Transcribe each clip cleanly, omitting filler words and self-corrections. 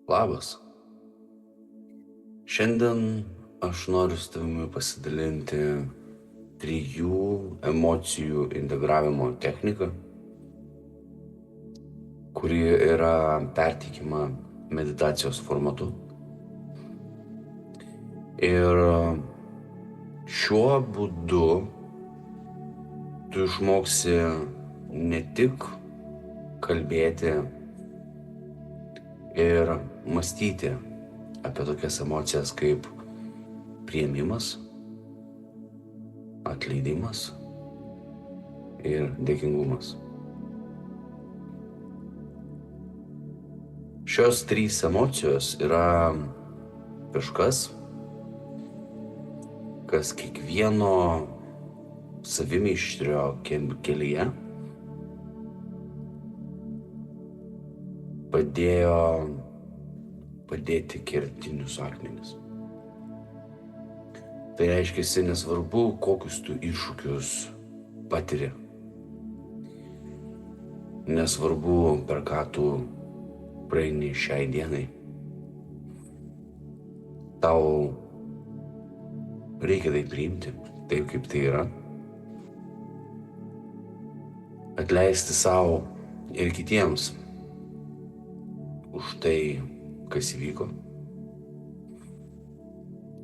Labas. Šiandien aš noriu su tavimi pasidalinti 3 emocijų integravimo technika, kuri yra perteikima meditacijos formatu. Ir šiuo būdu tu išmoksi ne tik kalbėti ir mąstyti apie tokias emocijas kaip priėmimas, atleidimas ir dėkingumas. Šios 3 emocijos yra kažkas, kas kiekvieno savimeištrio kelyje padėjo padėti kertinius akmenis. Tai reiškia, nesvarbu, kokius tu iššūkius patiri. Nesvarbu, per ką tu praeini šiai dienai. Tau reikia tai priimti, taip kaip tai yra. Atleisti savo ir kitiems už tai, kas įvyko.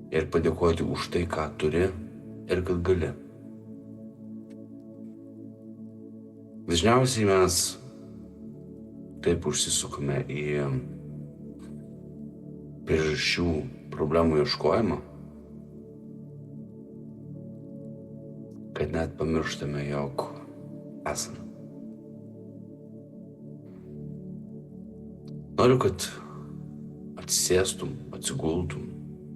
Ir padėkoti už tai, ką turi ir kad gali. Dažniausiai mes taip užsisukame į priežasčių problemų ieškojimą, kad net pamirštame, jog esame. Noriu, kad atsisėstum, atsigultum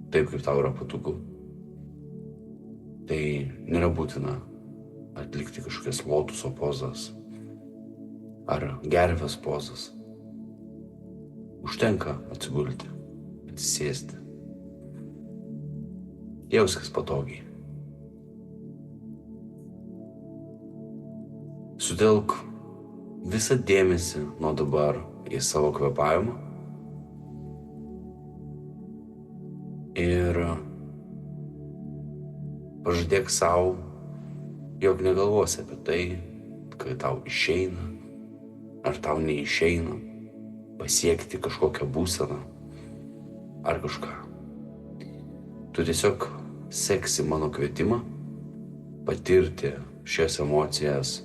taip, kaip tau yra patogu. Tai nėra būtina atlikti kažkokias lotuso pozas ar gervės pozas. Užtenka atsigulti, atsisėsti. Jauskis patogiai. Sutelk visą dėmesį nuo dabar į savo kvėpavimą ir pažadėk savo, jog negalvosi apie tai, kai tau išeina ar tau neišeina pasiekti kažkokią būseną ar kažką. Tu tiesiog seksi mano kvietimą patirti šias emocijas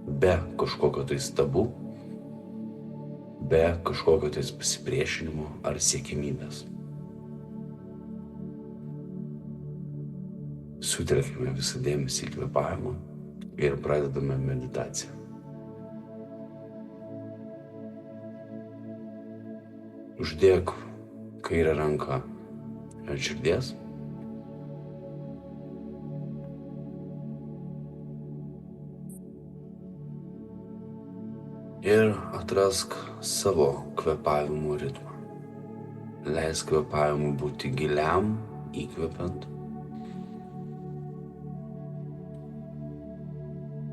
be kažkokio tai stabų, be kažkokio tai pasipriešinimo ar siekimybės. Sutelkime visą dėmesį į kvėpavimą ir pradedame meditaciją. Uždėk kairę ranką ant širdies ir atrask savo kvėpavimo ritmą. Leisk kvėpavimui būti giliam įkvepiant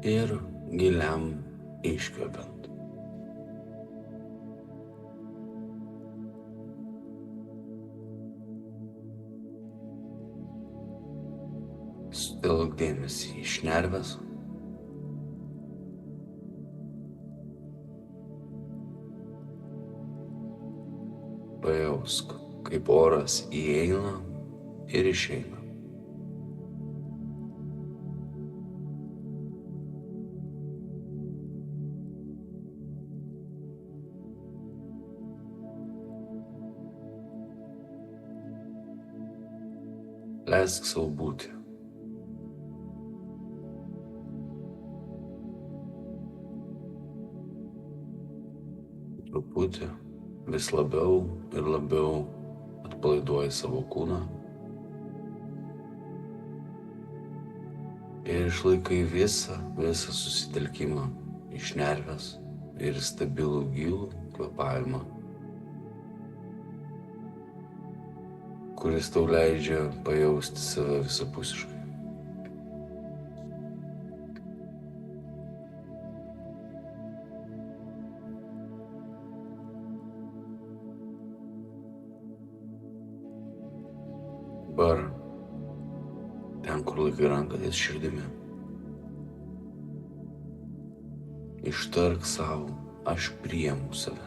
ir giliam iškvepiant. Sutelk dėmesį į šnerves, pajausk, kaip oras įeina ir išeina. Leisk savo būti. Truputį vis labiau ir labiau atpalaiduoji savo kūną ir išlaikai visą susitelkimą į šnerves ir stabilų gilų kvėpavimą, kuris tau leidžia pajausti save visapusiškai. Dabar ten, kur laikai ranką ties širdimi, ištark savo, aš priimu save.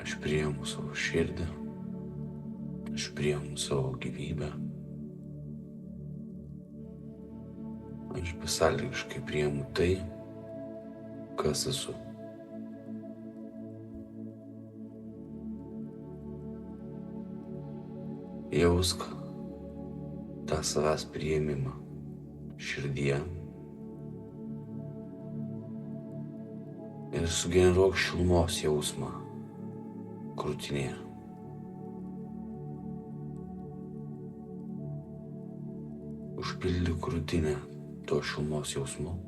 Aš priimu savo širdį, aš priimu savo gyvybę. Aš besąlygiškai priimu tai, kas esu. Jausk tą savęs priėmimą širdyje ir sugeneruok šilumos jausmą krūtinėje. Užpildyk krūtinę to šilumos jausmu.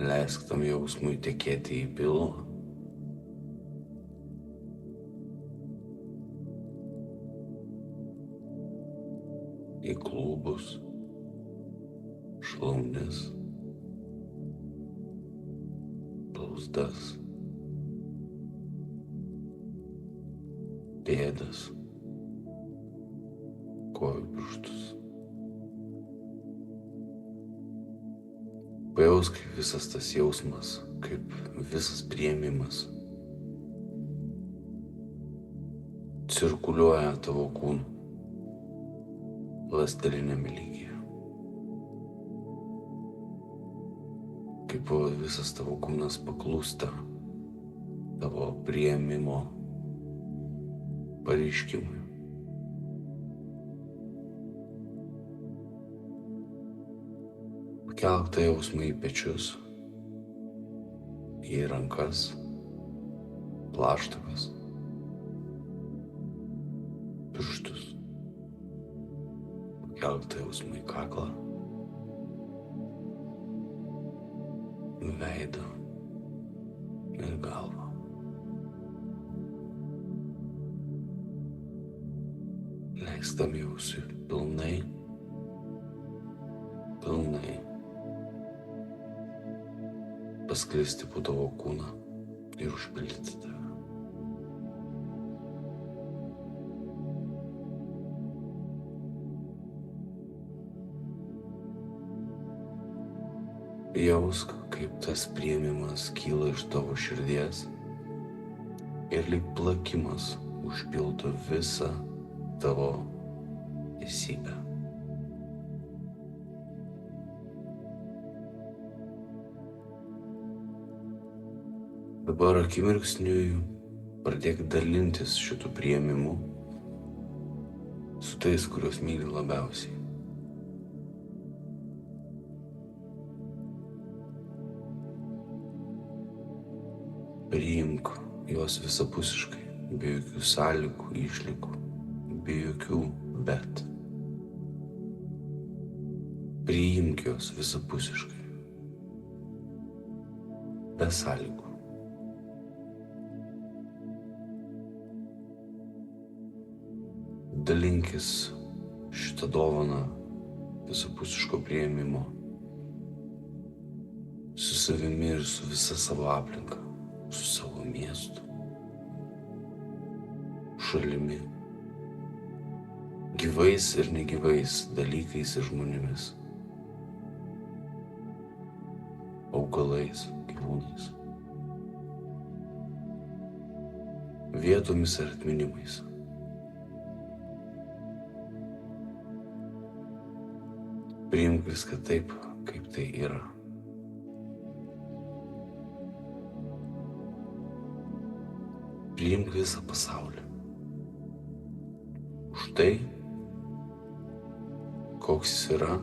Leisk tam jausmui tekėti į pilvą. Į klubus, šlaunis, blauzdas, pėdas, kojų pirštus. Pajausk visas tas jausmas, kaip visas priėmimas cirkuliuoja tavo kūnu ląsteliniame lygyje. Kaip visas tavo kūnas paklūsta tavo priėmimo pareiškimui. Pakelk tą jausmą į pečius, į rankas, plaštakas, pirštus. Pakelk tą jausmą į kaklą, veidą ir galvą. Leisk tam jausmui pilnai pasklisti po tavo kūną ir užpildyti tave. Jausk, kaip tas priėmimas kyla iš tavo širdies ir lyg plakimas užpildo visą tavo esybę. Dabar akimirksniui pradėk dalintis šitų priėmimų su tais, kuriuos myli labiausiai. Priimk juos visapusiškai, be jokių sąlygų, išlygų, be jokių bet. Priimk juos visapusiškai, be sąlygų. Dalinkis šitą dovaną visapusiško priėmimo su savimi ir su visa savo aplinka, su savo miestu, šalimi, gyvais ir negyvais dalykais ir žmonėmis, augalais, gyvūnais, vietomis ir atminimais. Priimk viską taip, kaip tai yra. Priimk visą pasaulį. Už tai, koks jis yra,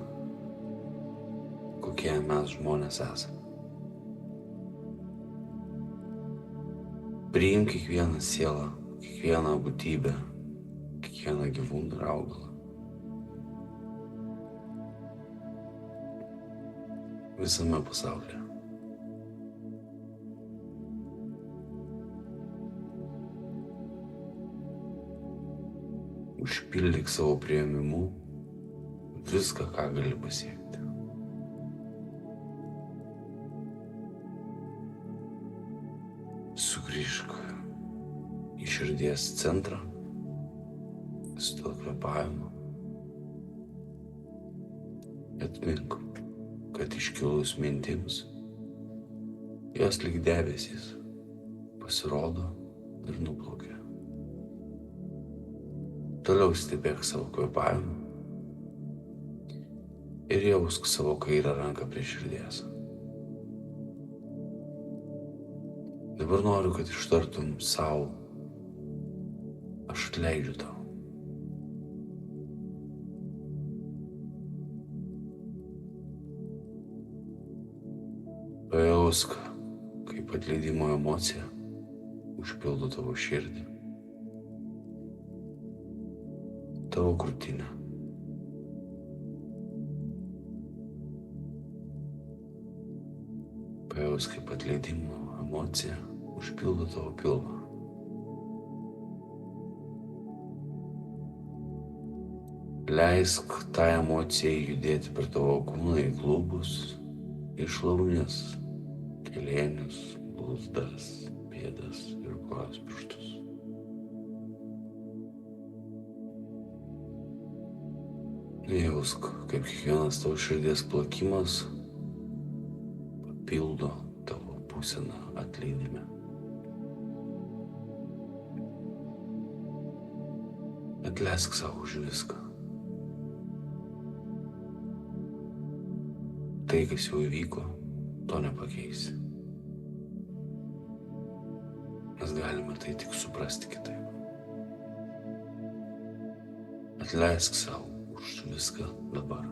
kokie mes žmonės esame. Priimk kiekvieną sielą, kiekvieną būtybę, kiekvieną gyvūną ir augalą. Visame pasaulyje. Užpildyk savo priėmimu viską, ką gali pasiekti. Sugrįžk į širdies centrą, sustok kvėpavimą. Atmink, kad iškilus mintims, jos lyg debesys pasirodo ir nuplaukia. Toliau stebėk savo kvėpavimą ir jausk savo kairę ranką prie širdies. Dabar noriu, kad ištartum savo: aš atleidžiu tau. Pajausk, kaip atleidimo emocija užpildo tavo širdį, tavo krūtinę. Pajausk, kaip atleidimo emocija užpildo tavo pilvą. Leisk tą emociją judėti per tavo kūną į klubus, į šlaunies, kelėnius, bluzdas, pėdas ir kojos pirštus. Jausk, kaip kiekvienas tavo širdies plakimas papildo tavo būseną atleidime. Atleisk savo už viską. Tai, kas jau įvyko, to nepakeisi. Mes galime tai tik suprasti kitaip. Atleisk savo už viską dabar.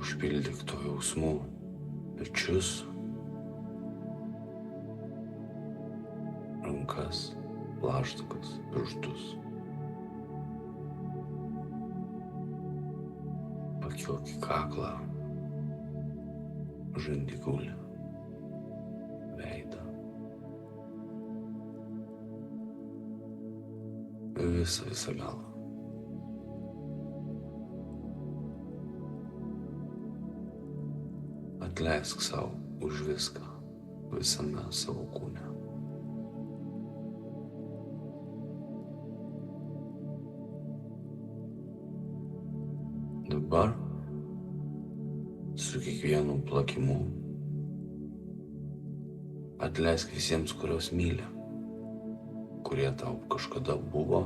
Užpildyk to jausmų pečius, rankas, plaštakas, pirštus. Pakilk į kaklą, žandikaulį, veidą. Visą galvą. Atleisk savo už viską visame savo kūne. Dabar su kiekvienu plakimu atleisk visiems, kuriuos myli, kurie tau kažkada buvo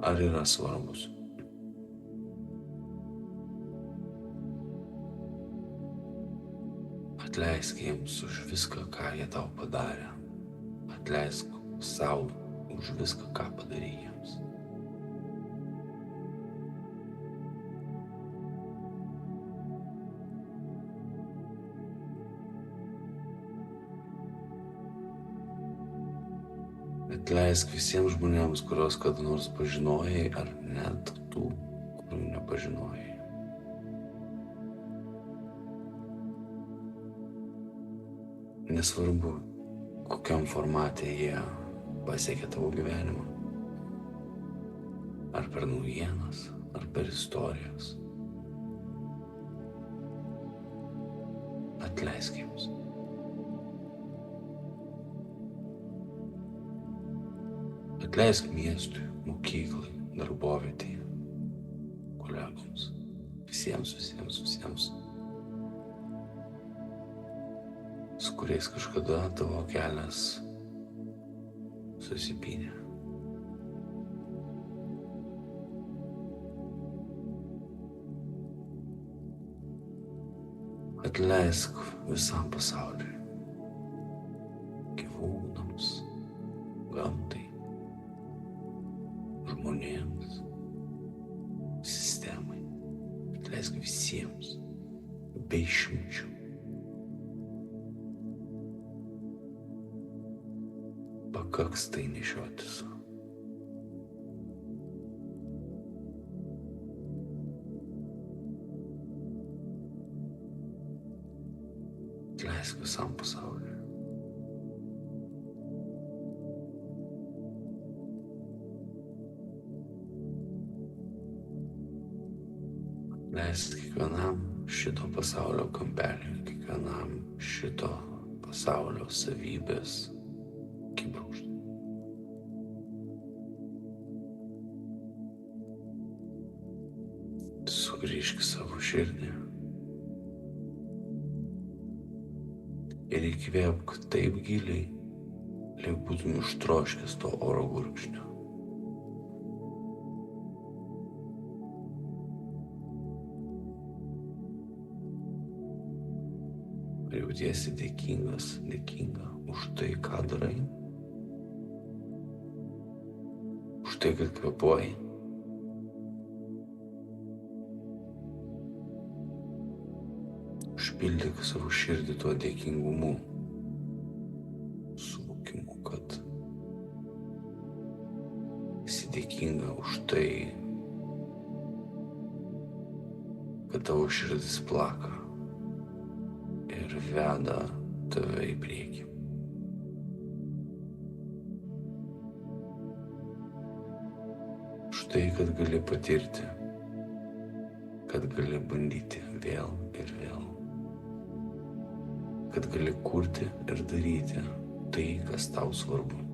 ar yra svarbus. Atleisk jiems už viską, ką jie tau padarė. Atleisk savo už viską, ką padarė jiems. Atleisk visiems žmonėms, kuriuos kada nors pažinojai, ar net tų, kurių nepažinojai. Nesvarbu, kokiam formate jie pasiekė tavo gyvenimą. Ar per naujienas, ar per istorijas. Atleisk jiems. Atleisk miestui, mokyklai, darbovietėje, kolegoms. Visiems, su kuriais kažkada tavo kelias susipynė. Atleisk visam pasauliui, gyvūnams, gamtai, žmonėms, sistemai. Atleisk visiems, be išimčių. Pakaks tai nešiotis. Atleisk visam pasauliui. Leisk kiekvienam šito pasaulio kampeliui, kiekvienam šito pasaulio savybės akibrokštui. Sugrįžk savo širdį ir įkvėpk taip giliai, lyg būtum ištroškęs to oro gurkšnio. Ar jautiesi dėkinga už tai, ką darai? Už tai, kad kvėpuoji? Užpildyk savo širdį tuo dėkingumu, suvokimu, kad esi dėkinga už tai, kad tavo širdis plaka ir veda tave į priekį. Už tai, kad gali patirti, kad gali bandyti vėl ir vėl, kad gali kurti ir daryti tai, kas tau svarbu.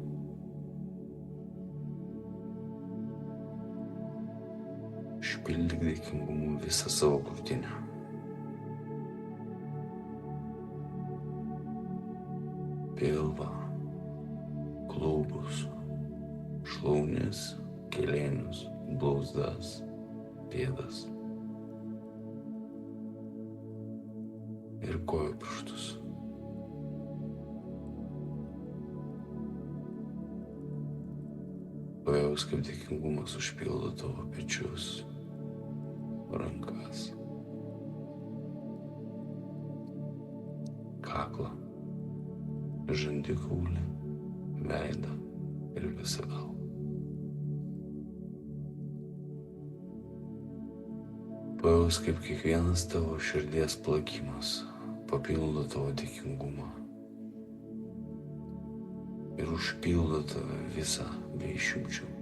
Užpildyk dėkingumu visą savo krūtinę. Pilvą, klubus, šlaunis, kelėnius, blauzdas, pėdas ir kojų pirštus. Pajaus, kaip dėkingumas užpildo tavo pečius, rankas, kaklą, žandikaulį, veidą ir visą galvą. Pajaus, kaip kiekvienas tavo širdies plakimas papildo tavo dėkingumą ir užpildo tave visą be išimčių.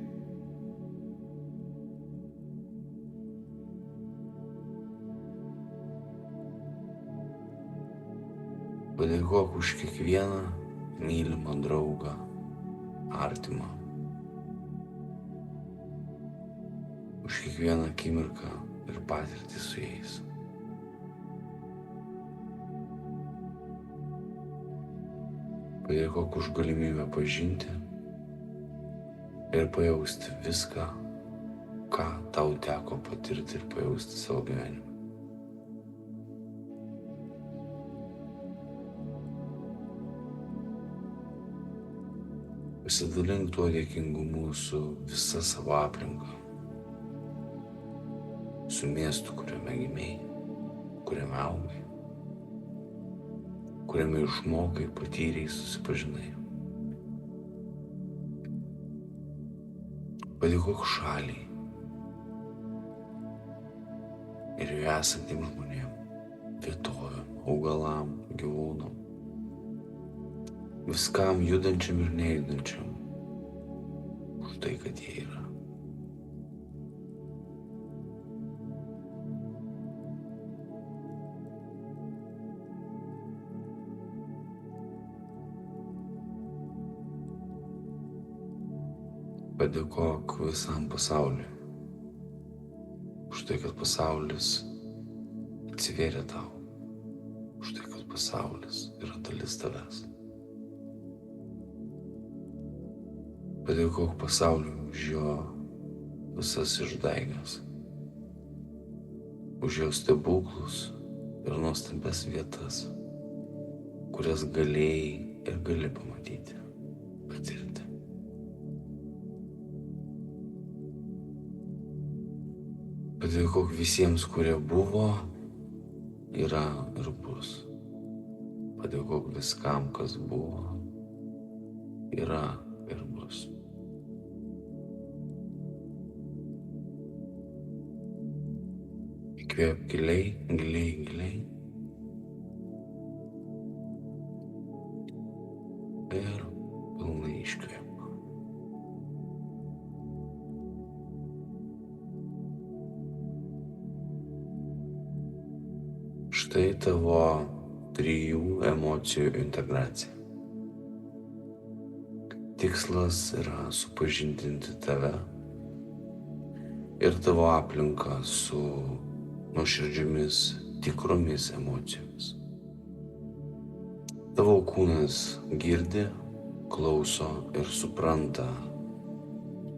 Padėkok už kiekvieną mylimą draugą, artimą, už kiekvieną akimirką ir patirtį su jais. Padėkok už galimybę pažinti ir pajausti viską, ką tau teko patirti ir pajausti savo gyvenime. Pasidalink tuo dėkingumu su visa savo aplinka, su miestu, kuriame gimei, kuriame augai, kuriame išmokai, patyrei, susipažinai. Padėkok šaliai ir joje esantiems žmonėms, vietovėm, augalam, gyvūnam, viskam judančiam ir nejudančiam, už tai, kad jie yra. Padėkok visam pasauliui, už tai, kad pasaulis atsivėrė tau, už tai, kad pasaulis yra dalis tavęs. Padėkok pasauliui už jo visas išdaigas, už jo stebuklus ir nuostabias vietas, kurias galėjai ir gali pamatyti, patirti. Padėkok visiems, kurie buvo, yra ir bus. Padėkok viskam, kas buvo, yra ir bus. Įkvėpk giliai, giliai, giliai. Ir pilnai iškvėpk. Štai tavo 3 emocijų integracija. Tikslas yra supažindinti tave ir tavo aplinką su nuoširdžiomis, tikromis emocijomis. Tavo kūnas girdi, klauso ir supranta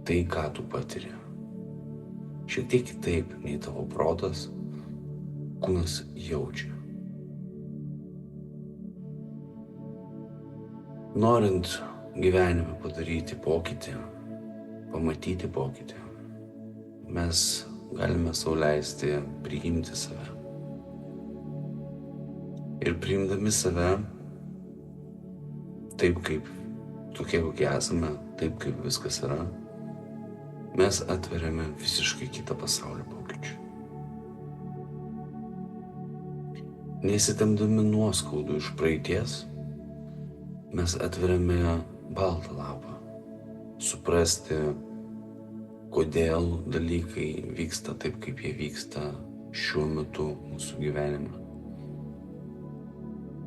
tai, ką tu patiri. Šiek tiek kitaip nei tavo protas, kūnas jaučia. Norint gyvenime padaryti pokytį, pamatyti pokytį, mes galime sau leisti priimti save. Ir priimdami save taip, kaip tokie, kokie esame, taip, kaip viskas yra, mes atveriame visiškai kitą pasaulio pokyčių. Nesitemdami nuoskaudų iš praeities, mes atveriame baltą lapą, suprasti, kodėl dalykai vyksta taip, kaip jie vyksta šiuo metu mūsų gyvenime.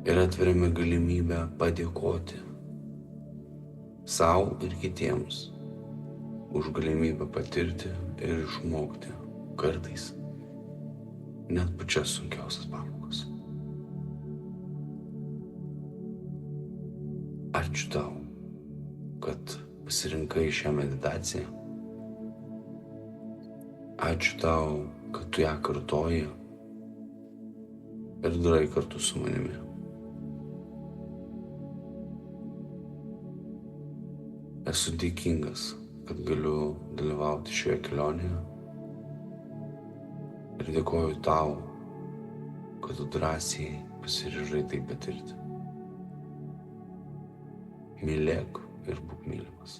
Ir atveriame galimybę padėkoti sau ir kitiems už galimybę patirti ir išmokti kartais net pačias sunkiausias pamokas. Ačiū tau, kad pasirinkai šią meditaciją. Ačiū tau, kad tu ją kartoji ir darai kartu su manimi. Esu dėkingas, kad galiu dalyvauti šioje kelionėje ir dėkoju tau, kad tu drąsiai pasiryžai tai patirti. Mylėk ir būk mylimas.